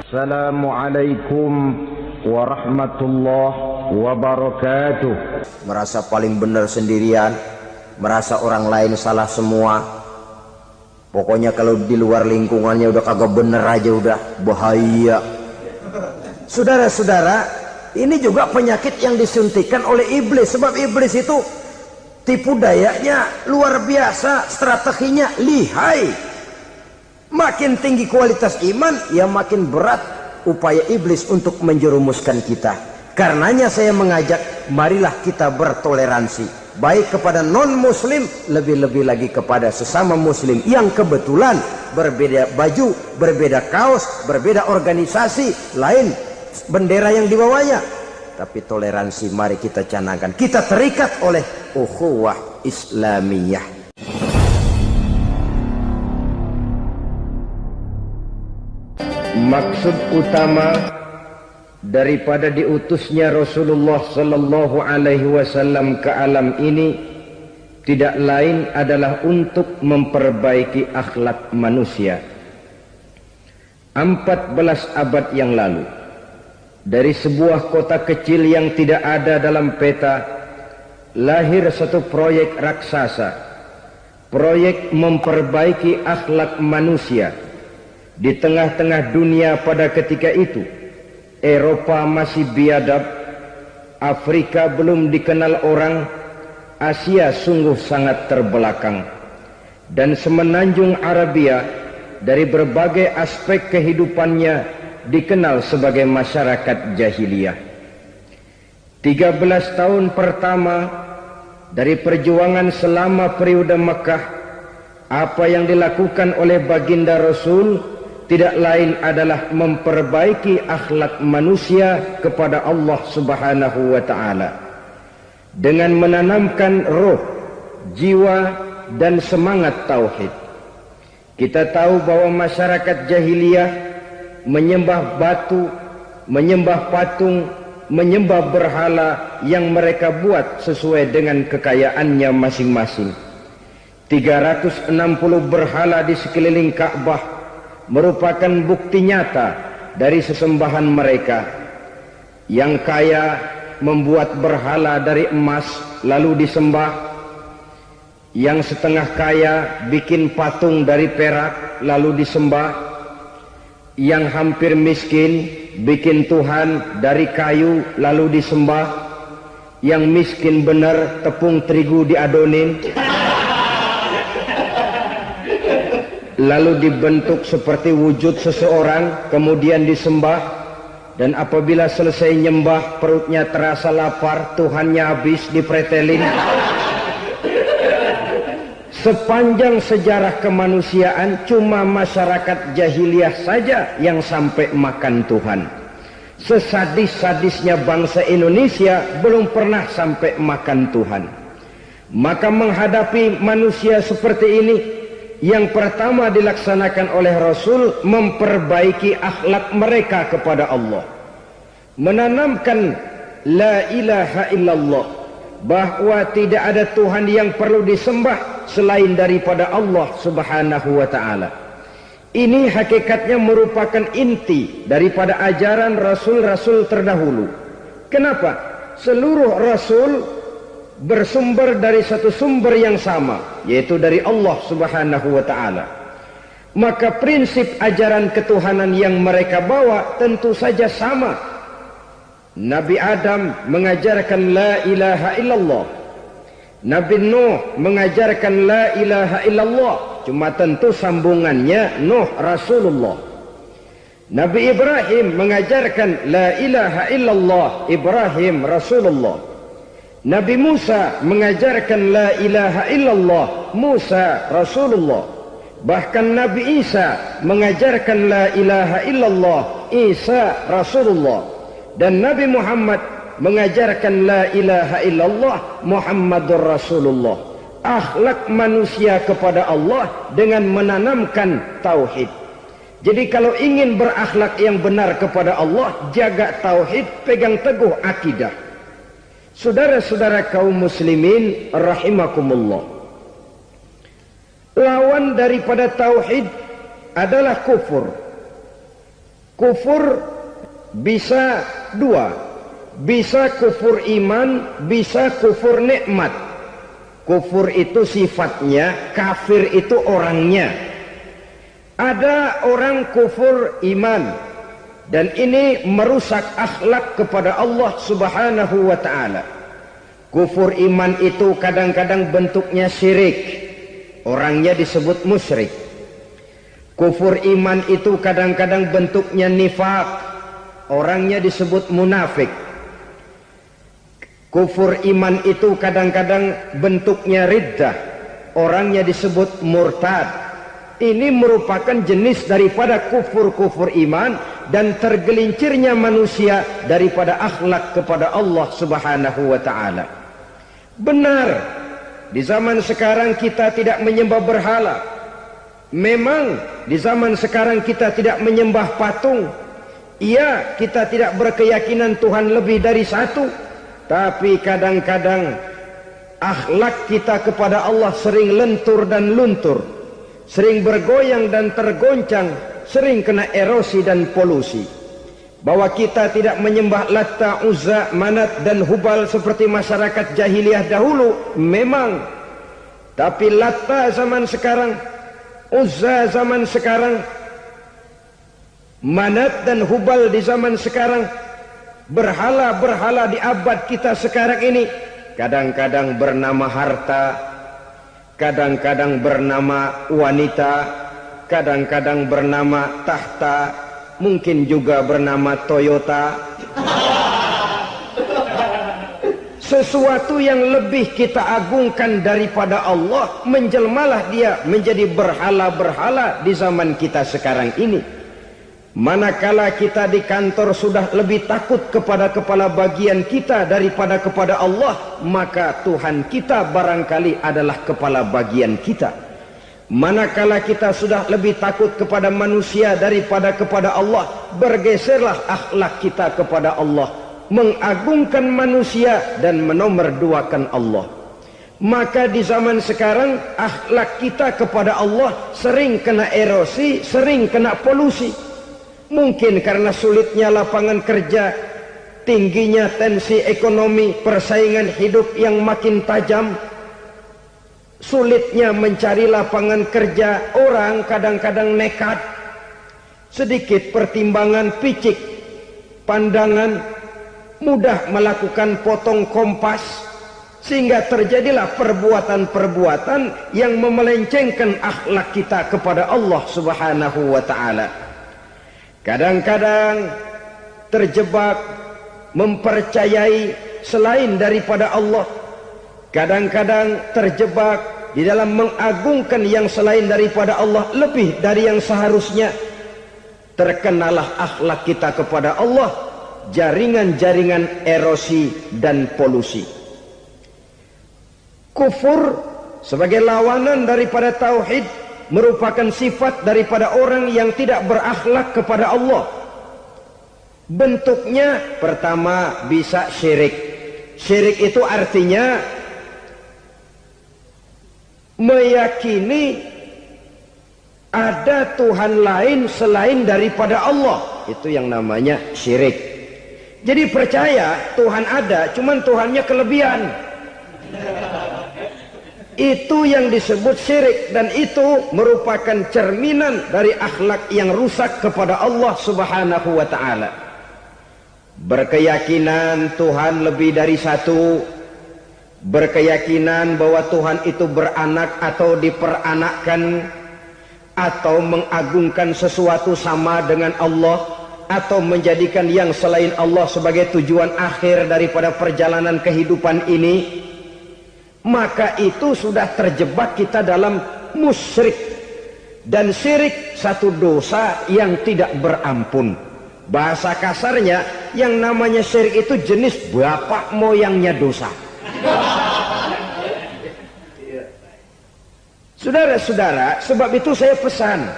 Assalamualaikum warahmatullahi wabarakatuh. Merasa paling benar sendirian, merasa orang lain salah semua. Pokoknya kalau di luar lingkungannya udah kagak bener aja udah bahaya. Saudara-saudara, ini juga penyakit yang disuntikan oleh iblis. Sebab iblis itu tipu dayanya luar biasa, strateginya lihai. Makin tinggi kualitas iman, ya makin berat upaya iblis untuk menjerumuskan kita. Karenanya saya mengajak, marilah kita bertoleransi, baik kepada non-muslim, lebih-lebih lagi kepada sesama muslim yang kebetulan berbeda baju, berbeda kaos, berbeda organisasi, lain bendera yang dibawanya. Tapi toleransi mari kita canangkan. Kita terikat oleh ukhuwah Islamiyah. Maksud utama daripada diutusnya Rasulullah sallallahu alaihi wasallam ke alam ini tidak lain adalah untuk memperbaiki akhlak manusia. 14 abad yang lalu, dari sebuah kota kecil yang tidak ada dalam peta, lahir satu proyek raksasa, proyek memperbaiki akhlak manusia. Di tengah-tengah dunia pada ketika itu, Eropa masih biadab, Afrika belum dikenal orang, Asia sungguh sangat terbelakang, dan semenanjung Arabia dari berbagai aspek kehidupannya dikenal sebagai masyarakat jahiliyah. 13 tahun pertama dari perjuangan selama periode Mekah, apa yang dilakukan oleh baginda Rasul tidak lain adalah memperbaiki akhlak manusia kepada Allah Subhanahu wa ta'ala dengan menanamkan roh, jiwa dan semangat tauhid. Kita tahu bahwa masyarakat jahiliyah menyembah batu, menyembah patung, menyembah berhala yang mereka buat sesuai dengan kekayaannya masing-masing. 360 berhala di sekeliling Ka'bah merupakan bukti nyata dari sesembahan mereka. Yang kaya membuat berhala dari emas lalu disembah, yang setengah kaya bikin patung dari perak lalu disembah, yang hampir miskin bikin Tuhan dari kayu lalu disembah, yang miskin benar tepung terigu diadonin lalu dibentuk seperti wujud seseorang, kemudian disembah, dan apabila selesai nyembah perutnya terasa lapar, Tuhannya habis dipretelin. Sepanjang sejarah kemanusiaan cuma masyarakat jahiliyah saja yang sampai makan Tuhan. Sesadis-sadisnya bangsa Indonesia belum pernah sampai makan Tuhan. Maka menghadapi manusia seperti ini, yang pertama dilaksanakan oleh Rasul memperbaiki akhlak mereka kepada Allah, menanamkan la ilaha illallah, bahwa tidak ada Tuhan yang perlu disembah selain daripada Allah Subhanahu wa ta'ala. Ini hakikatnya merupakan inti daripada ajaran Rasul-Rasul terdahulu. Kenapa? Seluruh Rasul bersumber dari satu sumber yang sama, yaitu dari Allah Subhanahu wa ta'ala. Maka prinsip ajaran ketuhanan yang mereka bawa tentu saja sama. Nabi Adam mengajarkan la ilaha illallah, Nabi Nuh mengajarkan la ilaha illallah, cuma tentu sambungannya Nuh Rasulullah. Nabi Ibrahim mengajarkan la ilaha illallah, Ibrahim Rasulullah. Nabi Musa mengajarkan la ilaha illallah, Musa Rasulullah. Bahkan Nabi Isa mengajarkan la ilaha illallah, Isa Rasulullah. Dan Nabi Muhammad mengajarkan la ilaha illallah, Muhammadur Rasulullah. Akhlak manusia kepada Allah dengan menanamkan tauhid. Jadi kalau ingin berakhlak yang benar kepada Allah, jaga tauhid, pegang teguh akidah. Saudara-saudara kaum muslimin rahimakumullah, lawan daripada tauhid adalah kufur. Kufur bisa dua, bisa kufur iman, bisa kufur nikmat. Kufur itu sifatnya, kafir itu orangnya. Ada orang kufur iman, dan ini merusak akhlak kepada Allah Subhanahu wa ta'ala. Kufur iman itu kadang-kadang bentuknya syirik, orangnya disebut musyrik. Kufur iman itu kadang-kadang bentuknya nifaq, orangnya disebut munafik. Kufur iman itu kadang-kadang bentuknya riddah, orangnya disebut murtad. Ini merupakan jenis daripada kufur-kufur iman dan tergelincirnya manusia daripada akhlak kepada Allah Subhanahu wa ta'ala. Benar, di zaman sekarang kita tidak menyembah berhala. Memang di zaman sekarang kita tidak menyembah patung. Iya, kita tidak berkeyakinan Tuhan lebih dari satu. Tapi kadang-kadang akhlak kita kepada Allah sering lentur dan luntur, sering bergoyang dan tergoncang, sering kena erosi dan polusi. Bahwa kita tidak menyembah Latta, Uzza, Manat dan Hubal seperti masyarakat jahiliyah dahulu, memang. Tapi Latta zaman sekarang, Uzza zaman sekarang, Manat dan Hubal di zaman sekarang, berhala-berhala di abad kita sekarang ini, kadang-kadang bernama harta, kadang-kadang bernama wanita, kadang-kadang bernama tahta, mungkin juga bernama Toyota. Sesuatu yang lebih kita agungkan daripada Allah, menjelmalah dia menjadi berhala-berhala di zaman kita sekarang ini. Manakala kita di kantor sudah lebih takut kepada kepala bagian kita daripada kepada Allah, maka Tuhan kita barangkali adalah kepala bagian kita. Manakala kita sudah lebih takut kepada manusia daripada kepada Allah, bergeserlah akhlak kita kepada Allah, mengagungkan manusia dan menomorduakan Allah. Maka di zaman sekarang akhlak kita kepada Allah sering kena erosi, sering kena polusi. Mungkin karena sulitnya lapangan kerja, tingginya tensi ekonomi, persaingan hidup yang makin tajam, sulitnya mencari lapangan kerja, orang kadang-kadang nekat. Sedikit pertimbangan, picik pandangan, mudah melakukan potong kompas, sehingga terjadilah perbuatan-perbuatan yang memelencengkan akhlak kita kepada Allah Subhanahu wa ta'ala. Kadang-kadang terjebak mempercayai selain daripada Allah. Kadang-kadang terjebak di dalam mengagungkan yang selain daripada Allah lebih dari yang seharusnya. Terkenalah akhlak kita kepada Allah jaringan-jaringan erosi dan polusi. Kufur sebagai lawanan daripada tauhid merupakan sifat daripada orang yang tidak berakhlak kepada Allah. Bentuknya pertama bisa syirik. Syirik itu artinya meyakini ada Tuhan lain selain daripada Allah. Itu yang namanya syirik. Jadi percaya Tuhan ada, cuman Tuhannya kelebihan. Itu yang disebut syirik, dan itu merupakan cerminan dari akhlak yang rusak kepada Allah Subhanahu wa ta'ala. Berkeyakinan Tuhan lebih dari satu, berkeyakinan bahwa Tuhan itu beranak atau diperanakkan, atau mengagungkan sesuatu sama dengan Allah, atau menjadikan yang selain Allah sebagai tujuan akhir daripada perjalanan kehidupan ini, maka itu sudah terjebak kita dalam musyrik. Dan syirik satu dosa yang tidak berampun. Bahasa kasarnya, yang namanya syirik itu jenis bapak moyangnya dosa. Saudara-saudara, sebab itu saya pesan,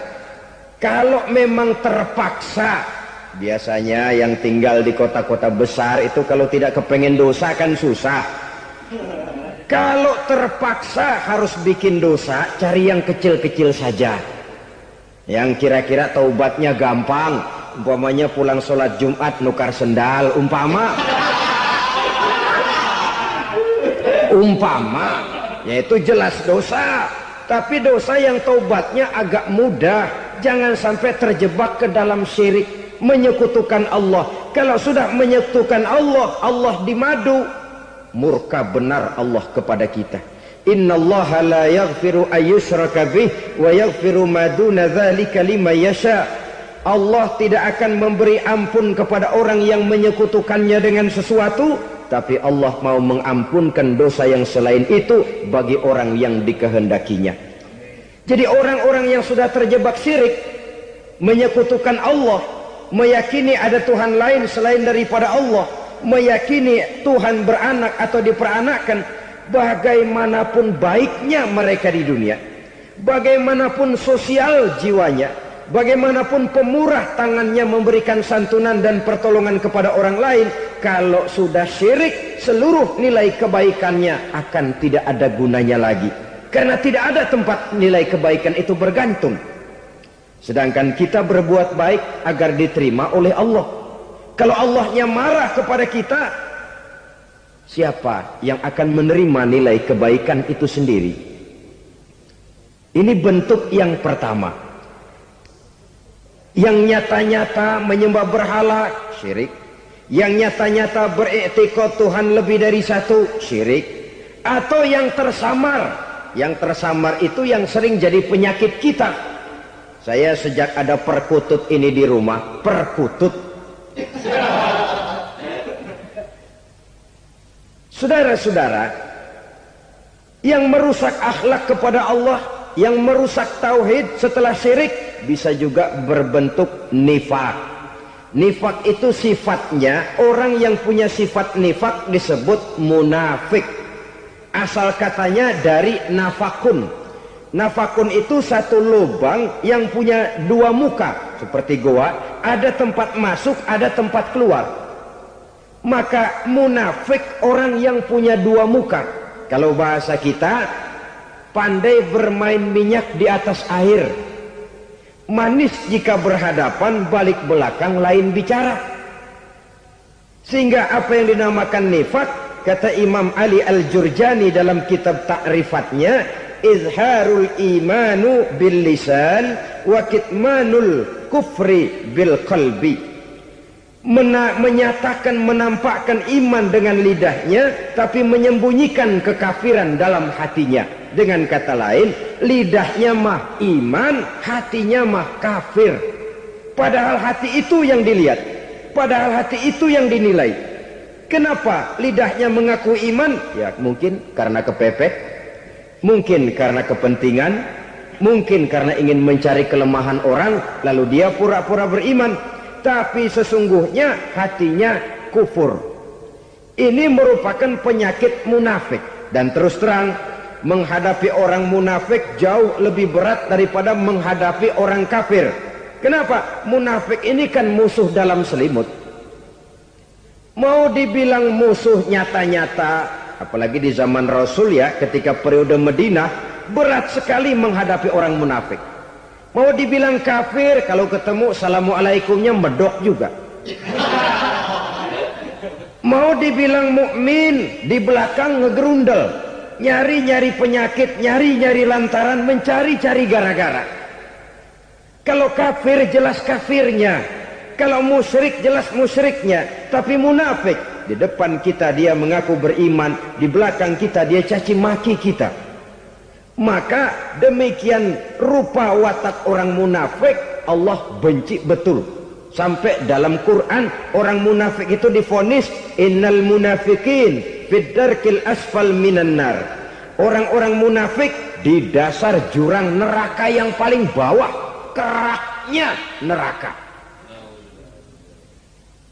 kalau memang terpaksa, biasanya yang tinggal di kota-kota besar itu kalau tidak kepengen dosa kan susah. Kalau terpaksa harus bikin dosa, cari yang kecil-kecil saja, yang kira-kira taubatnya gampang. umpamanya pulang sholat Jumat nukar sendal, umpama yaitu jelas dosa, tapi dosa yang taubatnya agak mudah. Jangan sampai terjebak ke dalam syirik, menyekutukan Allah. Kalau sudah menyekutukan Allah, Allah dimadu, murka benar Allah kepada kita. Innallaha la yaghfiru ayyushraka bih wa yaghfiru ma duna dzalika liman yasha. Allah tidak akan memberi ampun kepada orang yang menyekutukannya dengan sesuatu, tapi Allah mau mengampunkan dosa yang selain itu bagi orang yang dikehendakinya. Jadi orang-orang yang sudah terjebak syirik, menyekutukan Allah, meyakini ada Tuhan lain selain daripada Allah, meyakini Tuhan beranak atau diperanakkan, bagaimanapun baiknya mereka di dunia, bagaimanapun sosial jiwanya, bagaimanapun pemurah tangannya memberikan santunan dan pertolongan kepada orang lain, kalau sudah syirik, seluruh nilai kebaikannya akan tidak ada gunanya lagi, karena tidak ada tempat nilai kebaikan itu bergantung. Sedangkan kita berbuat baik agar diterima oleh Allah. Kalau Allahnya marah kepada kita, siapa yang akan menerima nilai kebaikan itu sendiri? Ini bentuk yang pertama. Yang nyata-nyata menyembah berhala, syirik. Yang nyata-nyata beriktikad Tuhan lebih dari satu, syirik. Atau yang tersamar. Yang tersamar itu yang sering jadi penyakit kita. Saya sejak ada perkutut ini di rumah, perkutut. Saudara-saudara, yang merusak akhlak kepada Allah, yang merusak tauhid setelah syirik, bisa juga berbentuk nifak. Nifak itu sifatnya, orang yang punya sifat nifak disebut munafik. Asal katanya dari nafakun. Nafakun itu satu lubang yang punya dua muka, seperti goa, ada tempat masuk, ada tempat keluar. Maka munafik orang yang punya dua muka. Kalau bahasa kita, pandai bermain minyak di atas air, manis jika berhadapan, balik belakang lain bicara. Sehingga apa yang dinamakan nifak, kata Imam Ali Al-Jurjani dalam kitab ta'rifatnya, izharul imanu bil lisan wa kitmanul kufri bil qalbi. Menyatakan, menampakkan iman dengan lidahnya, tapi menyembunyikan kekafiran dalam hatinya. Dengan kata lain, lidahnya mah iman, hatinya mah kafir. Padahal hati itu yang dilihat, padahal hati itu yang dinilai. Kenapa lidahnya mengaku iman? Ya mungkin karena kepepet, mungkin karena kepentingan, mungkin karena ingin mencari kelemahan orang, lalu dia pura-pura beriman, tapi sesungguhnya hatinya kufur. Ini merupakan penyakit munafik. Dan terus terang, menghadapi orang munafik jauh lebih berat daripada menghadapi orang kafir. Kenapa? Munafik ini kan musuh dalam selimut. Mau dibilang musuh nyata-nyata, apalagi di zaman Rasul ya, ketika periode Madinah, berat sekali menghadapi orang munafik. Mau dibilang kafir, kalau ketemu assalamualaikumnya medok juga. Mau dibilang mukmin, di belakang ngegerundel, nyari-nyari penyakit, nyari-nyari lantaran, mencari-cari gara-gara. Kalau kafir jelas kafirnya, kalau musyrik jelas musyriknya. Tapi munafik, di depan kita dia mengaku beriman, di belakang kita dia caci maki kita. Maka demikian rupa watak orang munafik, Allah benci betul. Sampai dalam Quran orang munafik itu divonis innal munafikin fid darkil asfal minan nar. Orang-orang munafik di dasar jurang neraka yang paling bawah, keraknya neraka.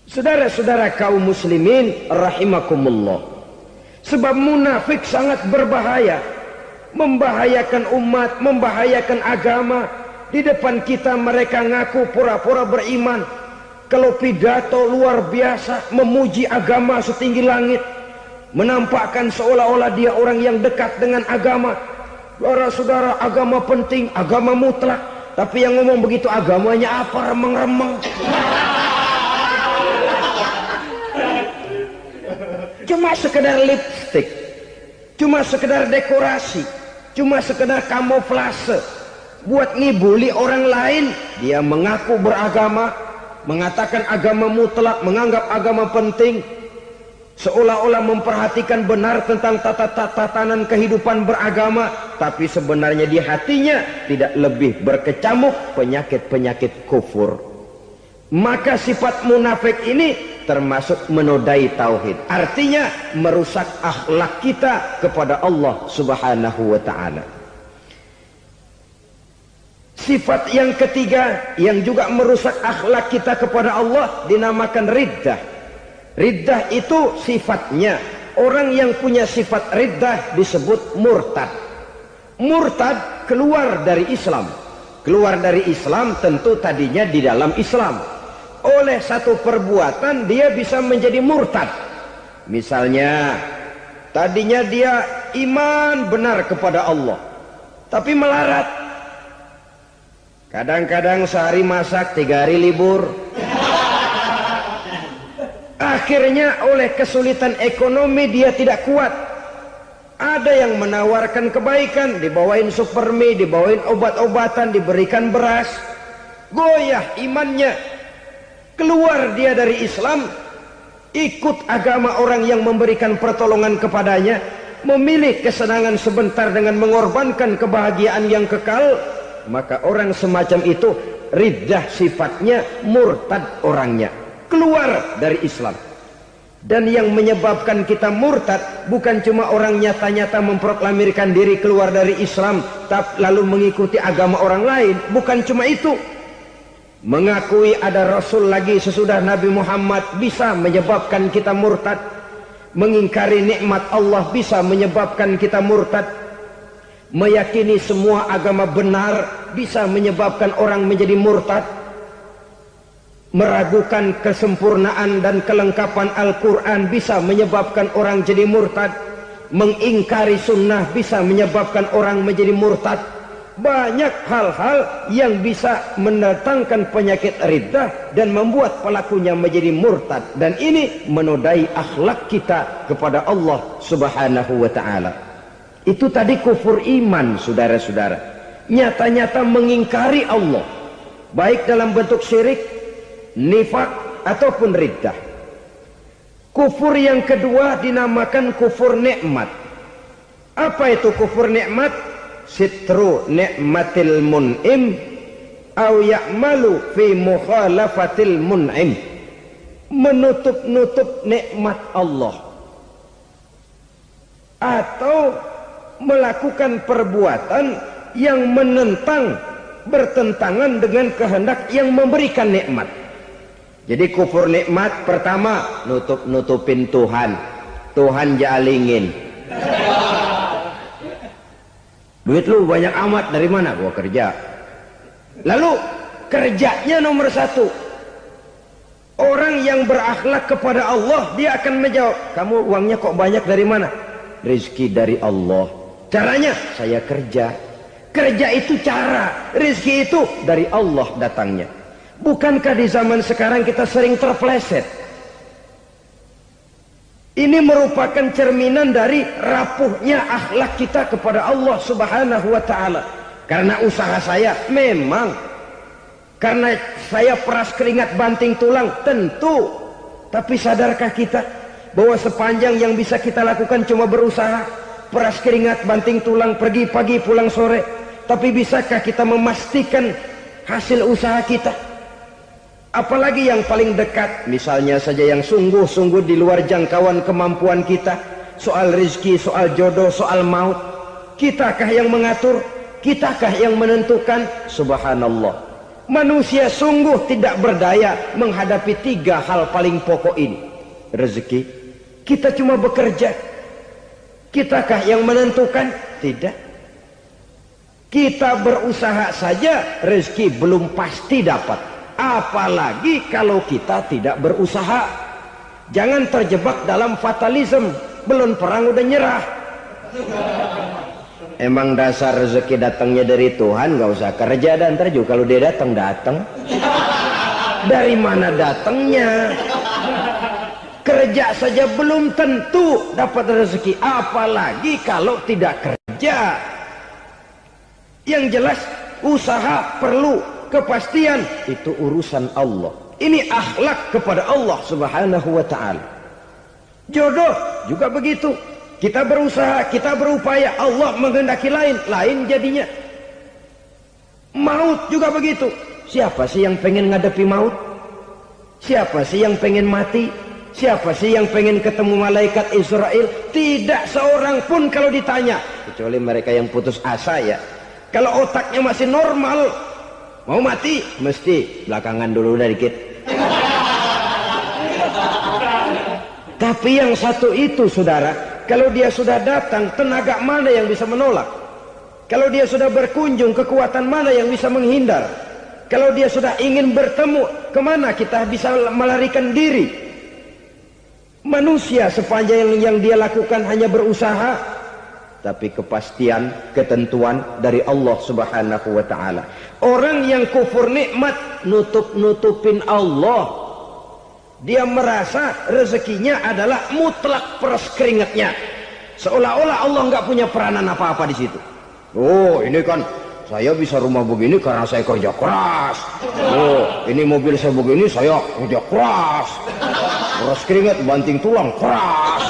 Saudara-saudara kaum muslimin rahimakumullah, sebab munafik sangat berbahaya, membahayakan umat, membahayakan agama. Di depan kita mereka ngaku pura-pura beriman, kalau pidato luar biasa, memuji agama setinggi langit, menampakkan seolah-olah dia orang yang dekat dengan agama. Saudara-saudara, agama penting, agama mutlak. Tapi yang ngomong begitu agamanya apa, remeng-remeng. Cuma sekedar lipstick, cuma sekedar dekorasi, cuma sekedar kamuflase buat ngibuli orang lain. Dia mengaku beragama, mengatakan agama mutlak, menganggap agama penting, seolah-olah memperhatikan benar tentang tatanan kehidupan beragama, tapi sebenarnya di hatinya tidak lebih berkecamuk penyakit-penyakit kufur. Maka sifat munafik ini termasuk menodai tauhid, artinya merusak akhlak kita kepada Allah Subhanahu wa ta'ala. Sifat yang ketiga yang juga merusak akhlak kita kepada Allah dinamakan riddah. Riddah itu sifatnya, orang yang punya sifat riddah disebut murtad. Murtad keluar dari Islam. Keluar dari Islam tentu tadinya di dalam Islam. Oleh satu perbuatan dia bisa menjadi murtad. Misalnya tadinya dia iman benar kepada Allah, tapi melarat. Kadang-kadang sehari masak, 3 hari libur. Akhirnya oleh kesulitan ekonomi dia tidak kuat. Ada yang menawarkan kebaikan, dibawain supermi, dibawain obat-obatan, diberikan beras. Goyah imannya. Keluar dia dari Islam, ikut agama orang yang memberikan pertolongan kepadanya, memilih kesenangan sebentar dengan mengorbankan kebahagiaan yang kekal. Maka orang semacam itu riddah sifatnya, murtad orangnya, keluar dari Islam. Dan yang menyebabkan kita murtad bukan cuma orang nyata-nyata memproklamirkan diri keluar dari Islam tapi lalu mengikuti agama orang lain, bukan cuma itu. Mengakui ada Rasul lagi sesudah Nabi Muhammad bisa menyebabkan kita murtad. Mengingkari nikmat Allah bisa menyebabkan kita murtad. Meyakini semua agama benar bisa menyebabkan orang menjadi murtad. Meragukan kesempurnaan dan kelengkapan Al-Quran bisa menyebabkan orang jadi murtad. Mengingkari sunnah bisa menyebabkan orang menjadi murtad. Banyak hal-hal yang bisa mendatangkan penyakit riddah dan membuat pelakunya menjadi murtad. Dan ini menodai akhlak kita kepada Allah Subhanahu wa ta'ala. Itu tadi kufur iman, saudara-saudara. Nyata-nyata mengingkari Allah, baik dalam bentuk syirik, nifak ataupun riddah. Kufur yang kedua dinamakan kufur nikmat. Apa itu kufur nikmat? Sitru nikmatil mun'im au ya'malu fi mukhalafatil mun'im. Menutup-nutup nikmat Allah atau melakukan perbuatan yang menentang, bertentangan dengan kehendak yang memberikan nikmat. Jadi kufur nikmat pertama, nutup-nutupin Tuhan. Tuhan jalingin. Duit lu banyak amat, dari mana? Gua kerja. Lalu kerjanya nomor 1. Orang yang berakhlak kepada Allah, dia akan menjawab, kamu uangnya kok banyak, dari mana? Rezeki dari Allah. Caranya, saya kerja. Kerja itu cara, rezeki itu dari Allah datangnya. Bukankah di zaman sekarang kita sering terpleset? Ini merupakan cerminan dari rapuhnya akhlak kita kepada Allah Subhanahu wa ta'ala. Karena usaha saya memang, karena saya peras keringat banting tulang, tentu. Tapi sadarkah kita bahwa sepanjang yang bisa kita lakukan cuma berusaha, peras keringat banting tulang, pergi pagi pulang sore? Tapi bisakah kita memastikan hasil usaha kita? Apalagi yang paling dekat, misalnya saja yang sungguh-sungguh di luar jangkauan kemampuan kita, soal rezeki, soal jodoh, soal maut. Kitakah yang mengatur? Kitakah yang menentukan? Subhanallah. Manusia sungguh tidak berdaya menghadapi 3 hal paling pokok ini. Rezeki, kita cuma bekerja. Kitakah yang menentukan? Tidak. Kita berusaha saja, rezeki belum pasti dapat. Apalagi kalau kita tidak berusaha. Jangan terjebak dalam fatalisme. Belum perang udah nyerah. Emang dasar rezeki datangnya dari Tuhan, nggak usah kerja dan ntar juga kalau dia datang. Dari mana datangnya? Kerja saja belum tentu dapat rezeki, apalagi kalau tidak kerja. Yang jelas usaha perlu kepastian, itu urusan Allah. Ini akhlak kepada Allah Subhanahu wa ta'ala. Jodoh juga begitu. Kita berusaha, kita berupaya, Allah menghendaki lain jadinya. Maut juga begitu. Siapa sih yang pengen ngadepi maut? Siapa sih yang pengen mati? Siapa sih yang pengen ketemu malaikat Israel? Tidak seorang pun kalau ditanya, kecuali mereka yang putus asa ya. Kalau otaknya masih normal, mau mati mesti belakangan dulu dikit. Tapi yang satu itu saudara, kalau dia sudah datang, tenaga mana yang bisa menolak? Kalau dia sudah berkunjung, kekuatan mana yang bisa menghindar? Kalau dia sudah ingin bertemu, kemana kita bisa melarikan diri? Manusia sepanjang yang dia lakukan hanya berusaha, tapi kepastian, ketentuan dari Allah Subhanahu wa ta'ala. Orang yang kufur nikmat, nutupin Allah. Dia merasa rezekinya adalah mutlak peras keringatnya, seolah-olah Allah nggak punya peranan apa-apa di situ. Oh, ini kan saya bisa rumah begini karena saya kerja keras. Oh, ini mobil saya begini saya kerja keras. Peras keringat banting tulang keras.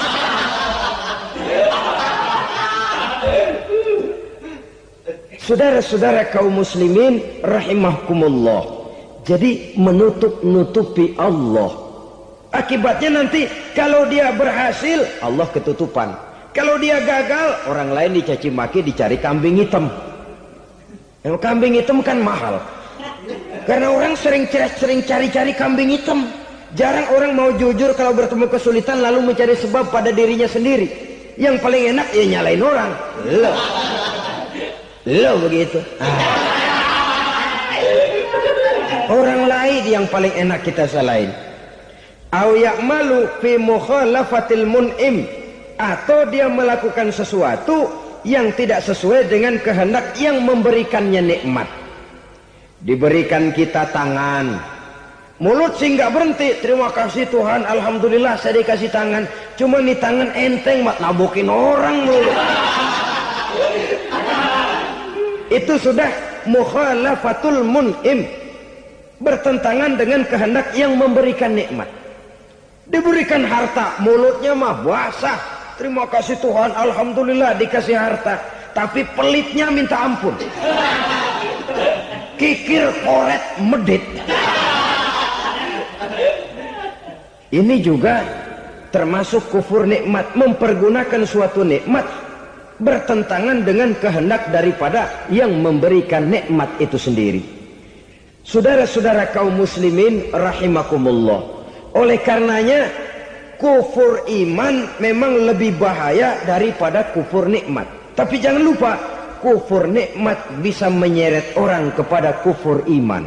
Saudara-saudara kaum muslimin rahimahkumullah. Jadi menutup-nutupi Allah. Akibatnya nanti kalau dia berhasil, Allah ketutupan. Kalau dia gagal, orang lain dicaci maki, dicari kambing hitam. Yang kambing hitam kan mahal. Karena orang sering cari-cari kambing hitam. Jarang orang mau jujur kalau bertemu kesulitan lalu mencari sebab pada dirinya sendiri. Yang paling enak ya nyalain orang. Lo begitu. Orang lain yang paling enak kita salahin. Au ya'malu fi mukhalafatil mun'im, atau dia melakukan sesuatu yang tidak sesuai dengan kehendak yang memberikannya nikmat. Diberikan kita tangan, mulut sih nggak berhenti, terima kasih Tuhan, alhamdulillah saya dikasih tangan. Cuma nih tangan enteng mat nabokin orang mulu. Itu sudah mukhalafatul mun'im, bertentangan dengan kehendak yang memberikan nikmat. Diberikan harta, mulutnya mah basah, terima kasih Tuhan, alhamdulillah dikasih harta, tapi pelitnya minta ampun, kikir koret medit. Ini juga termasuk kufur nikmat, mempergunakan suatu nikmat bertentangan dengan kehendak daripada yang memberikan nikmat itu sendiri. Saudara-saudara kaum muslimin rahimakumullah, oleh karenanya kufur iman memang lebih bahaya daripada kufur nikmat. Tapi jangan lupa, kufur nikmat bisa menyeret orang kepada kufur iman.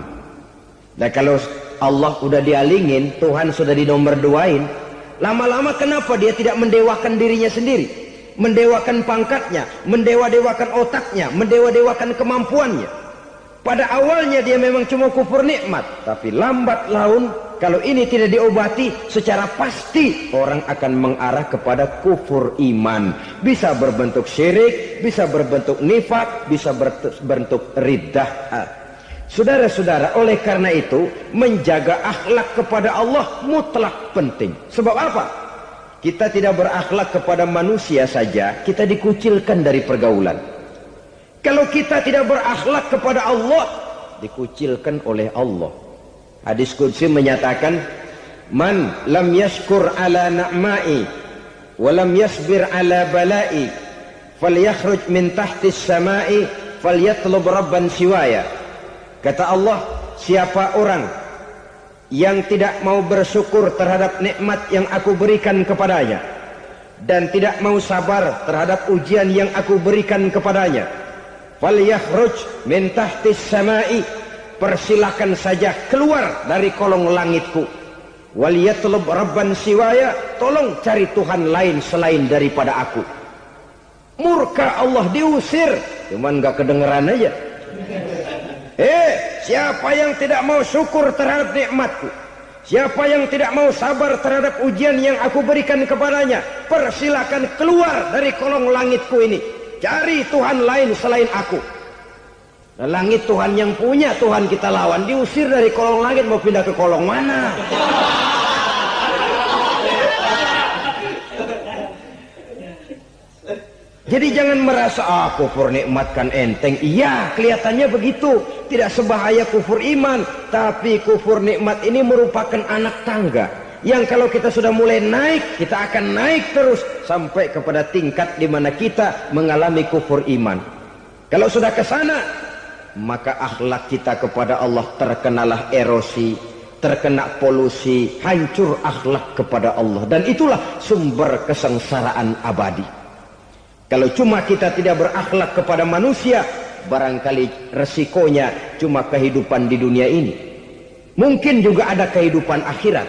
Dan kalau Allah udah dialingin, Tuhan sudah dinomor duain, lama-lama kenapa dia tidak mendewakan dirinya sendiri, mendewakan pangkatnya, mendewa-dewakan otaknya, mendewa-dewakan kemampuannya? Pada awalnya dia memang cuma kufur nikmat, tapi lambat laun kalau ini tidak diobati, secara pasti orang akan mengarah kepada kufur iman. Bisa berbentuk syirik, bisa berbentuk nifak, bisa berbentuk riddah. Saudara-saudara, oleh karena itu menjaga akhlak kepada Allah mutlak penting. Sebab apa? Kita tidak berakhlak kepada manusia saja, kita dikucilkan dari pergaulan. Kalau kita tidak berakhlak kepada Allah, dikucilkan oleh Allah. Hadis qudsi menyatakan, man lam yashkur ala na'ma'i wa lam yasbir ala bala'i falyakhruj min tahtis sama'i falyatlub rabban siwaya. Kata Allah, siapa orang yang tidak mau bersyukur terhadap nikmat yang aku berikan kepadanya dan tidak mau sabar terhadap ujian yang aku berikan kepadanya, falyakhruj min tahtis sama'i, persilakan saja keluar dari kolong langitku, waliyatlub rabban siwaya, tolong cari Tuhan lain selain daripada aku. murka Allah, diusir, cuman gak kedengeran aja. Siapa yang tidak mau syukur terhadap nikmatku, siapa yang tidak mau sabar terhadap ujian yang aku berikan kepadanya, persilakan keluar dari kolong langitku ini, cari Tuhan lain selain aku. Nah, langit Tuhan yang punya, Tuhan kita lawan, diusir dari kolong langit, mau pindah ke kolong mana? Jadi jangan merasa kufur nikmat kan enteng. Iya, kelihatannya begitu, tidak sebahaya kufur iman. Tapi kufur nikmat ini merupakan anak tangga yang kalau kita sudah mulai naik, kita akan naik terus sampai kepada tingkat di mana kita mengalami kufur iman. Kalau sudah ke sana, maka akhlak kita kepada Allah terkenalah erosi, terkena polusi, hancur akhlak kepada Allah, dan itulah sumber kesengsaraan abadi. Kalau cuma kita tidak berakhlak kepada manusia, barangkali resikonya cuma kehidupan di dunia ini. Mungkin juga ada kehidupan akhirat.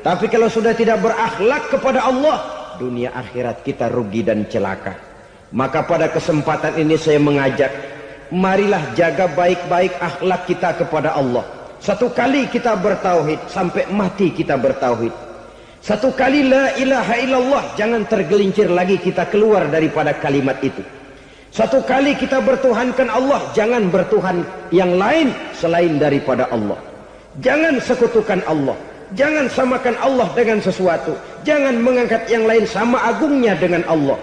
Tapi kalau sudah tidak berakhlak kepada Allah, dunia akhirat kita rugi dan celaka. Maka pada kesempatan ini saya mengajak, marilah jaga baik-baik akhlak kita kepada Allah. Satu kali kita bertauhid, sampai mati kita bertauhid. Satu kali la ilaha illallah, jangan tergelincir lagi kita keluar daripada kalimat itu. Satu kali kita bertuhankan Allah, jangan bertuhan yang lain selain daripada Allah. Jangan sekutukan Allah, jangan samakan Allah dengan sesuatu, jangan mengangkat yang lain sama agungnya dengan Allah.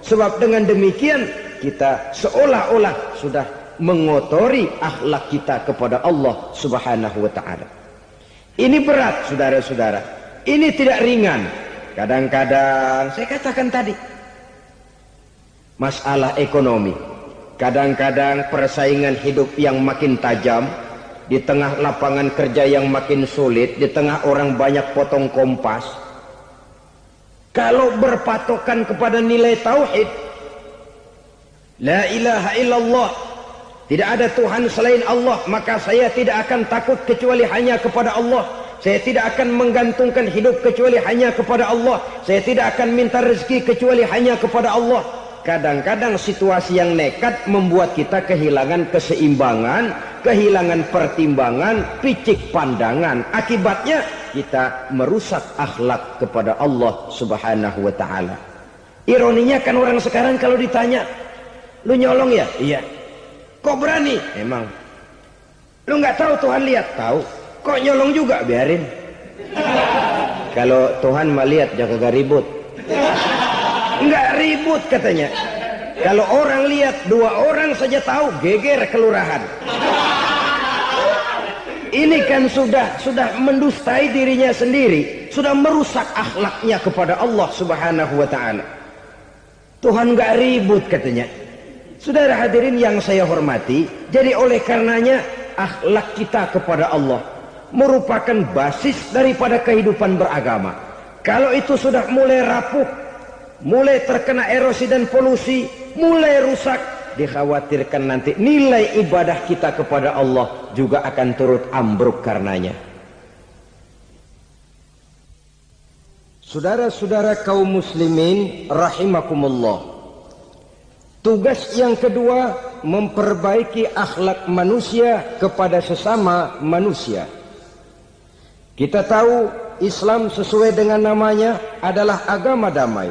Sebab dengan demikian kita seolah-olah sudah mengotori akhlak kita kepada Allah Subhanahu wa ta'ala. Ini berat, saudara-saudara. Ini tidak ringan. Kadang-kadang saya katakan tadi, masalah ekonomi, kadang-kadang persaingan hidup yang makin tajam, di tengah lapangan kerja yang makin sulit, di tengah orang banyak potong kompas. Kalau berpatokan kepada nilai tauhid, la ilaha illallah, tidak ada Tuhan selain Allah, maka saya tidak akan takut kecuali hanya kepada Allah. Saya tidak akan menggantungkan hidup kecuali hanya kepada Allah. Saya tidak akan minta rezeki kecuali hanya kepada Allah. Kadang-kadang situasi yang nekat membuat kita kehilangan keseimbangan, kehilangan pertimbangan, picik pandangan. Akibatnya kita merusak akhlak kepada Allah Subhanahu wa ta'ala. Ironinya kan orang sekarang kalau ditanya, lu nyolong ya? Iya. Kok berani? Emang. Lu nggak tahu Tuhan lihat? Tahu. Kok nyolong juga? Biarin. Kalau Tuhan mah lihat, jangan gak ribut. Enggak ribut katanya. Kalau orang lihat, 2 orang saja tahu, geger kelurahan. Ini kan sudah mendustai dirinya sendiri, sudah merusak akhlaknya kepada Allah Subhanahu wa ta'ala. Tuhan gak ribut katanya. Saudara hadirin yang saya hormati, jadi oleh karenanya akhlak kita kepada Allah merupakan basis daripada kehidupan beragama. Kalau itu sudah mulai rapuh, mulai terkena erosi dan polusi, mulai rusak, dikhawatirkan nanti nilai ibadah kita kepada Allah juga akan turut ambruk karenanya. Saudara-saudara kaum muslimin rahimakumullah, tugas yang kedua memperbaiki akhlak manusia kepada sesama manusia. Kita tahu Islam sesuai dengan namanya adalah agama damai.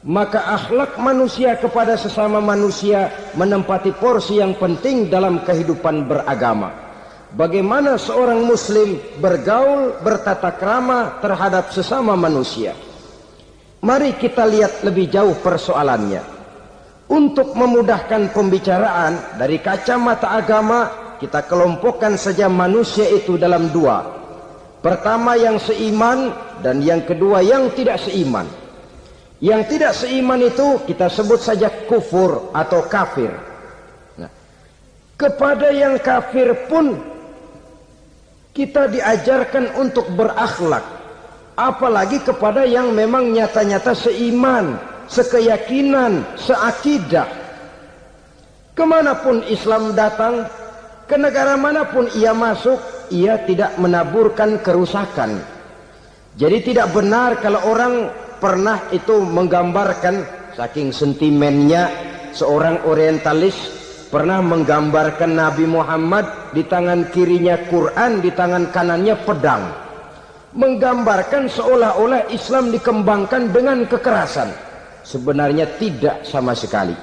Maka akhlak manusia kepada sesama manusia menempati porsi yang penting dalam kehidupan beragama. Bagaimana seorang muslim bergaul, bertata krama terhadap sesama manusia. Mari kita lihat lebih jauh persoalannya. Untuk memudahkan pembicaraan dari kacamata agama, kita kelompokkan saja manusia itu dalam 2. Pertama yang seiman dan yang kedua yang tidak seiman. Yang tidak seiman itu kita sebut saja kufur atau kafir. Nah, kepada yang kafir pun kita diajarkan untuk berakhlak. Apalagi kepada yang memang nyata-nyata seiman, sekeyakinan, seakidah. Kemanapun Islam datang, ke negara manapun ia masuk, ia tidak menaburkan kerusakan. Jadi tidak benar kalau orang pernah itu menggambarkan saking sentimennya seorang orientalis pernah menggambarkan Nabi Muhammad di tangan kirinya Quran, di tangan kanannya pedang, menggambarkan seolah-olah Islam dikembangkan dengan kekerasan. Sebenarnya tidak sama sekali.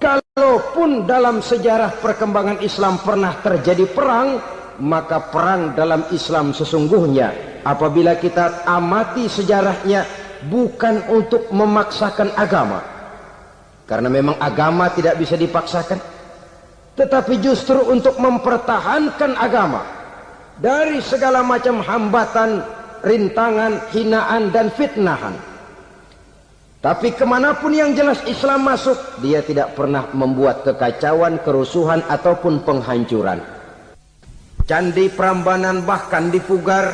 Kalaupun dalam sejarah perkembangan Islam pernah terjadi perang, maka perang dalam Islam sesungguhnya apabila kita amati sejarahnya bukan untuk memaksakan agama, karena memang agama tidak bisa dipaksakan, tetapi justru untuk mempertahankan agama dari segala macam hambatan, rintangan, hinaan dan fitnahan. Tapi kemanapun yang jelas Islam masuk, dia tidak pernah membuat kekacauan, kerusuhan ataupun penghancuran. Candi Prambanan bahkan dipugar,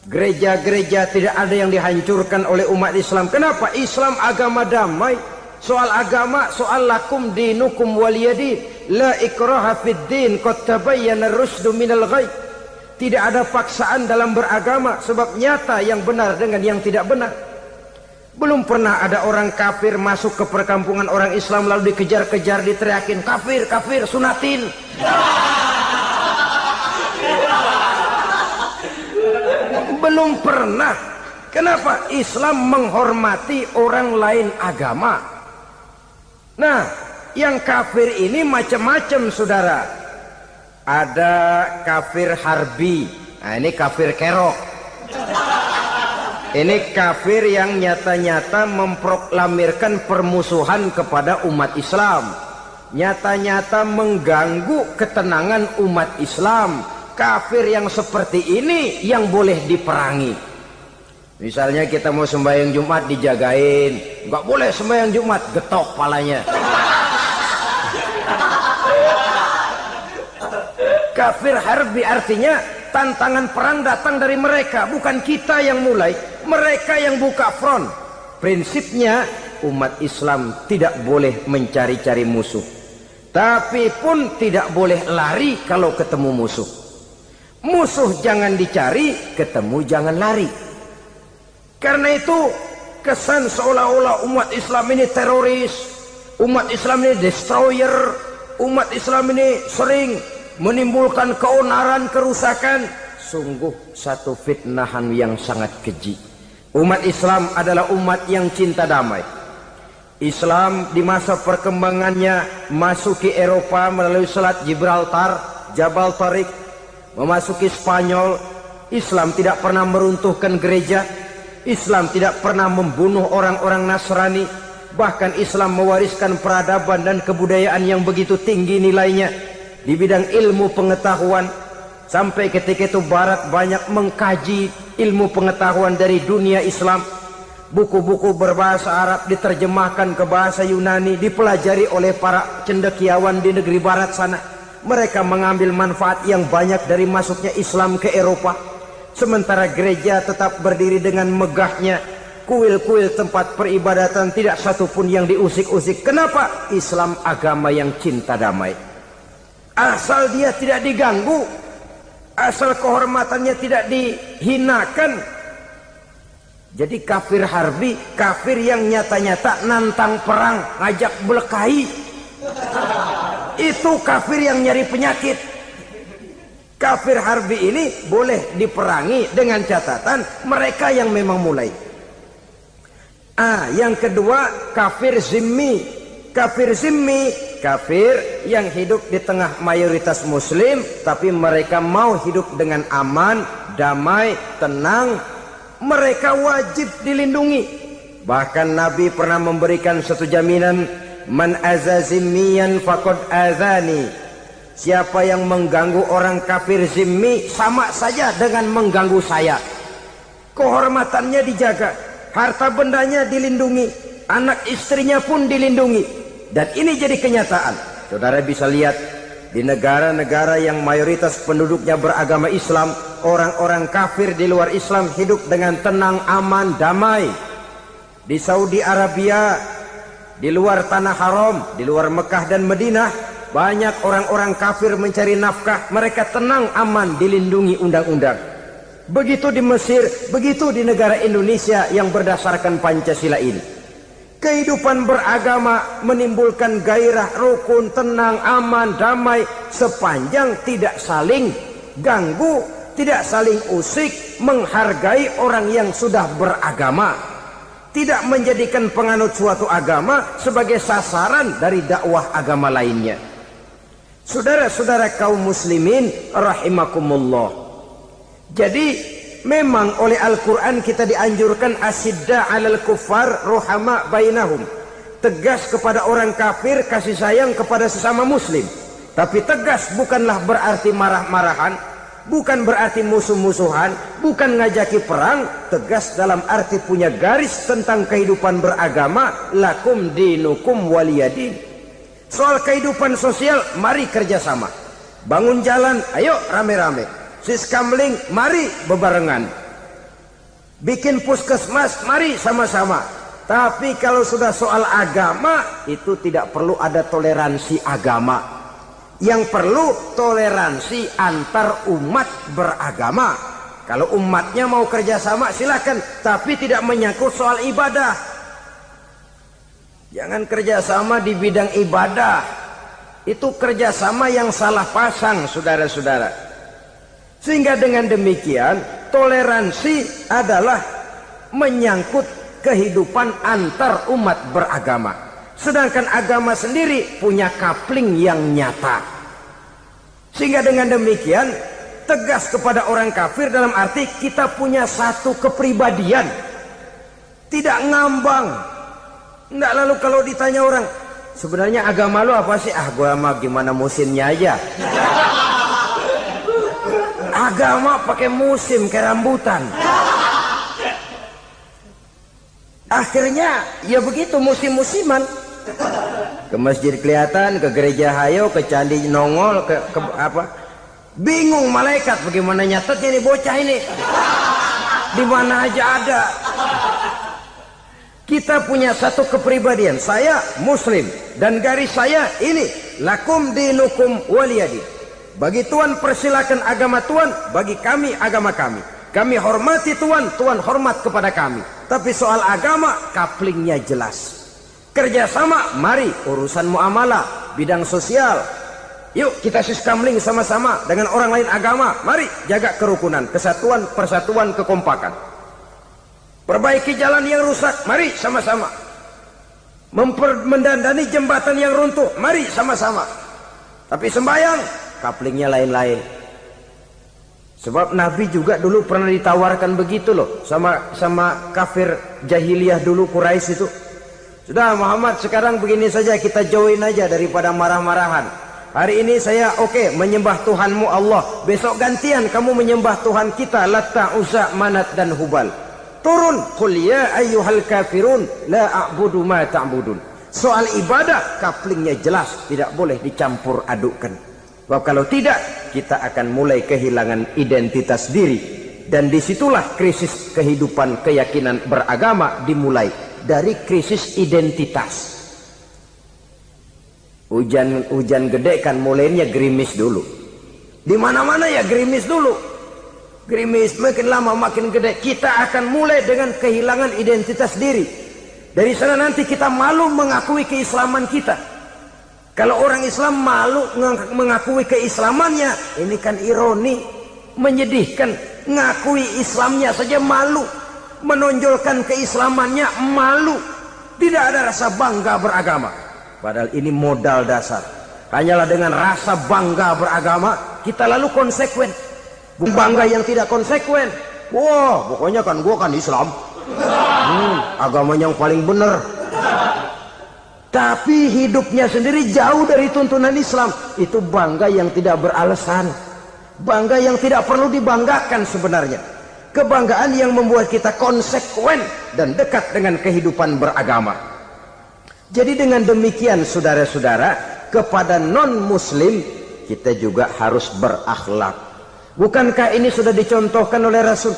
gereja-gereja tidak ada yang dihancurkan oleh umat Islam. Kenapa? Islam agama damai. Soal agama, soal lakum dinukum waliyadin, la ikraha fid din, qad tabayyana ar-rusydu minal ghayy. Tidak ada paksaan dalam beragama, sebab nyata yang benar dengan yang tidak benar. Belum pernah ada orang kafir masuk ke perkampungan orang Islam lalu dikejar-kejar, diteriakin kafir, kafir, sunatin. Belum pernah. Kenapa? Islam menghormati orang lain agama. Nah, yang kafir ini macam-macam, saudara. Ada kafir harbi. Nah, ini kafir kerok. Ini kafir yang nyata-nyata memproklamirkan permusuhan kepada umat Islam, nyata-nyata mengganggu ketenangan umat Islam. Kafir yang seperti ini yang boleh diperangi. Misalnya kita mau sembahyang Jumat dijagain, nggak boleh sembahyang Jumat, getok palanya. Kafir harbi artinya tantangan perang datang dari mereka, bukan kita yang mulai, mereka yang buka front. Prinsipnya umat Islam tidak boleh mencari-cari musuh, tapi pun tidak boleh lari kalau ketemu musuh. Musuh jangan dicari, ketemu jangan lari. Karena itu kesan seolah-olah umat Islam ini teroris, umat Islam ini destroyer, umat Islam ini sering menimbulkan keonaran, kerusakan. Sungguh satu fitnahan yang sangat keji. Umat Islam adalah umat yang cinta damai. Islam di masa perkembangannya masuki Eropa melalui Selat Gibraltar, Jabal Tariq, memasuki Spanyol. Islam tidak pernah meruntuhkan gereja, Islam tidak pernah membunuh orang-orang Nasrani. Bahkan Islam mewariskan peradaban dan kebudayaan yang begitu tinggi nilainya di bidang ilmu pengetahuan. Sampai ketika itu Barat banyak mengkaji ilmu pengetahuan dari dunia Islam. Buku-buku berbahasa Arab diterjemahkan ke bahasa Yunani, dipelajari oleh para cendekiawan di negeri Barat sana. Mereka mengambil manfaat yang banyak dari masuknya Islam ke Eropa. Sementara gereja tetap berdiri dengan megahnya. Kuil-kuil tempat peribadatan tidak satupun yang diusik-usik. Kenapa? Islam agama yang cinta damai. Asal dia tidak diganggu, asal kehormatannya tidak dihinakan. Jadi kafir harbi, kafir yang nyata-nyata nantang perang, ngajak berkelahi. Itu kafir yang nyari penyakit. Kafir harbi ini boleh diperangi dengan catatan mereka yang memang mulai. Yang kedua kafir zimmi. Kafir zimmi, kafir yang hidup di tengah mayoritas muslim, tapi mereka mau hidup dengan aman, damai, tenang. Mereka wajib dilindungi. Bahkan Nabi pernah memberikan satu jaminan, man aza zimmiyan faqad azani. Siapa yang mengganggu orang kafir zimmi sama saja dengan mengganggu saya. Kehormatannya dijaga, harta bendanya dilindungi, anak istrinya pun dilindungi. Dan ini jadi kenyataan. Saudara bisa lihat di negara-negara yang mayoritas penduduknya beragama Islam, orang-orang kafir di luar Islam hidup dengan tenang, aman, damai. Di Saudi Arabia, di luar tanah haram, di luar Mekah dan Madinah, banyak orang-orang kafir mencari nafkah. Mereka tenang, aman, dilindungi undang-undang. Begitu di Mesir, begitu di negara Indonesia yang berdasarkan Pancasila ini. Kehidupan beragama menimbulkan gairah, rukun, tenang, aman, damai, sepanjang tidak saling ganggu, tidak saling usik, menghargai orang yang sudah beragama, tidak menjadikan penganut suatu agama sebagai sasaran dari dakwah agama lainnya. Saudara-saudara kaum muslimin rahimakumullah. Jadi memang oleh Al-Quran kita dianjurkan asidda 'alal kuffar ruhama bainahum. Tegas kepada orang kafir, kasih sayang kepada sesama muslim. Tapi tegas bukanlah berarti marah-marahan, bukan berarti musuh-musuhan, bukan ngajaki perang. Tegas dalam arti punya garis tentang kehidupan beragama, lakum dinukum waliyadin. Soal kehidupan sosial, mari kerjasama. Bangun jalan, ayo rame-rame. Siskamling, mari bebarengan. Bikin puskesmas, mari sama-sama. Tapi kalau sudah soal agama, itu tidak perlu ada toleransi agama. Yang perlu toleransi antar umat beragama. Kalau umatnya mau kerjasama silakan, tapi tidak menyangkut soal ibadah. Jangan kerjasama di bidang ibadah. Itu kerjasama yang salah pasang, saudara-saudara. Sehingga dengan demikian toleransi adalah menyangkut kehidupan antar umat beragama. Sedangkan agama sendiri punya kapling yang nyata. Sehingga dengan demikian tegas kepada orang kafir dalam arti kita punya satu kepribadian. Tidak ngambang. Nggak, lalu kalau ditanya orang, sebenarnya agama lu apa sih? Ah, gua mah gimana musimnya aja. Agama pakai musim kayak rambutan. Akhirnya ya begitu, musim-musiman. Ke masjid kelihatan, ke gereja hayo, ke candi nongol, ke apa? Bingung malaikat bagaimana nyatetnya nih bocah ini. Di mana aja ada. Kita punya satu kepribadian. Saya muslim dan garis saya ini, lakum dinukum waliyadin. Bagi Tuhan persilakan agama Tuhan, bagi kami agama kami. Kami hormati Tuhan, Tuhan hormat kepada kami. Tapi soal agama, kaplingnya jelas. Kerjasama, mari urusan muamalah, bidang sosial. Yuk kita siskamling sama-sama dengan orang lain agama. Mari jaga kerukunan, kesatuan, persatuan, kekompakan. Perbaiki jalan yang rusak, mari sama-sama. Mendandani jembatan yang runtuh, mari sama-sama. Tapi sembahyang, kaplingnya lain-lain. Sebab Nabi juga dulu pernah ditawarkan begitu loh sama kafir jahiliyah dulu, Quraisy itu. Sudah Muhammad, sekarang begini saja, kita join aja daripada marah-marahan. Hari ini saya oke menyembah Tuhanmu Allah, besok gantian kamu menyembah Tuhan kita Latta, Uzza, Manat dan Hubal. Turun, qul ya ayyuhal kafirun la a'budu ma ta'budun. Soal ibadah kaplingnya jelas, tidak boleh dicampur adukkan. Sebab kalau tidak, kita akan mulai kehilangan identitas diri. Dan disitulah krisis kehidupan keyakinan beragama dimulai. Dari krisis identitas. Hujan gede kan mulainya gerimis dulu. Di mana-mana ya gerimis dulu. Gerimis makin lama makin gede. Kita akan mulai dengan kehilangan identitas diri. Dari sana nanti kita malu mengakui keislaman kita. Kalau orang Islam malu mengakui keislamannya, ini kan ironi, menyedihkan. Ngakui Islamnya saja malu, menonjolkan keislamannya malu. Tidak ada rasa bangga beragama. Padahal ini modal dasar. Hanyalah dengan rasa bangga beragama kita lalu konsekuen. Bangga yang tidak konsekuen, wah pokoknya kan gua kan Islam, agama yang paling benar. Tapi hidupnya sendiri jauh dari tuntunan Islam. Itu bangga yang tidak beralasan, bangga yang tidak perlu dibanggakan sebenarnya. Kebanggaan yang membuat kita konsekuen dan dekat dengan kehidupan beragama. Jadi dengan demikian saudara-saudara, kepada non-muslim kita juga harus berakhlak. Bukankah ini sudah dicontohkan oleh Rasul?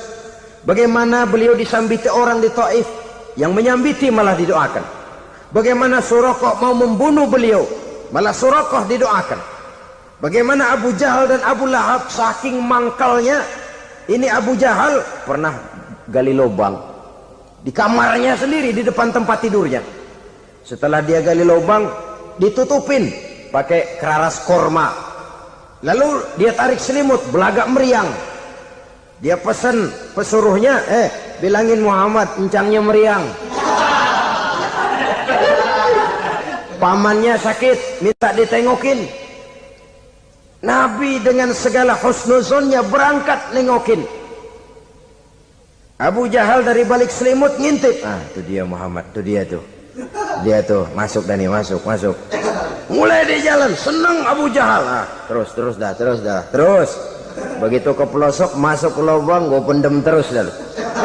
Bagaimana beliau disambiti orang di Taif, yang menyambiti malah didoakan. Bagaimana Suraqah mau membunuh beliau, malah Suraqah didoakan. Bagaimana Abu Jahal dan Abu Lahab saking mangkalnya. Ini Abu Jahal pernah gali lubang di kamarnya sendiri, di depan tempat tidurnya. Setelah dia gali lubang, ditutupin pakai keraras korma. Lalu dia tarik selimut, belagak meriang. Dia pesan pesuruhnya, bilangin Muhammad, encangnya meriang. Pamannya sakit, minta ditengokin. Nabi dengan segala husnuzonnya berangkat nengokin. Abu Jahal dari balik selimut ngintip. Itu dia Muhammad, itu dia tuh. Dia tuh, masuk Dani, masuk. Mulai di jalan, senang Abu Jahal. Terus dah. Begitu ke pelosok, masuk ke lubang, gue pendem terus dah.